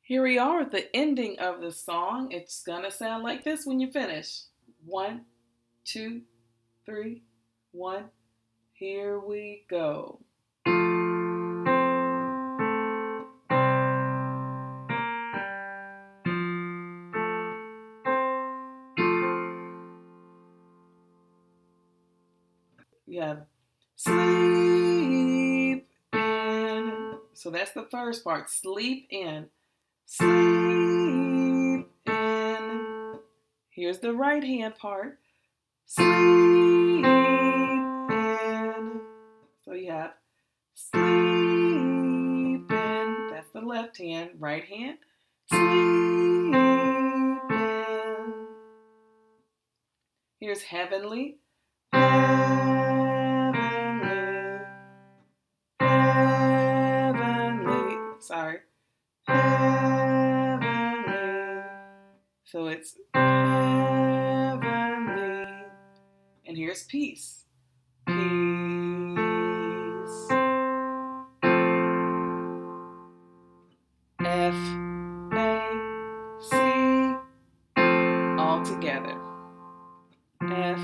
Here we are at the ending of the song. It's gonna sound like this when you finish. One, two, three, one. Here we go. You have sleep in. So that's the first part. Sleep in. Sleep in. Here's the right hand part. Sleep in. So you have sleep in. That's the left hand. Right hand. Sleep in. Here's heavenly. Heavenly. Heavenly. Sorry. Heavenly. So it's heavenly. And here's peace. Peace. F, A, C. All together. F,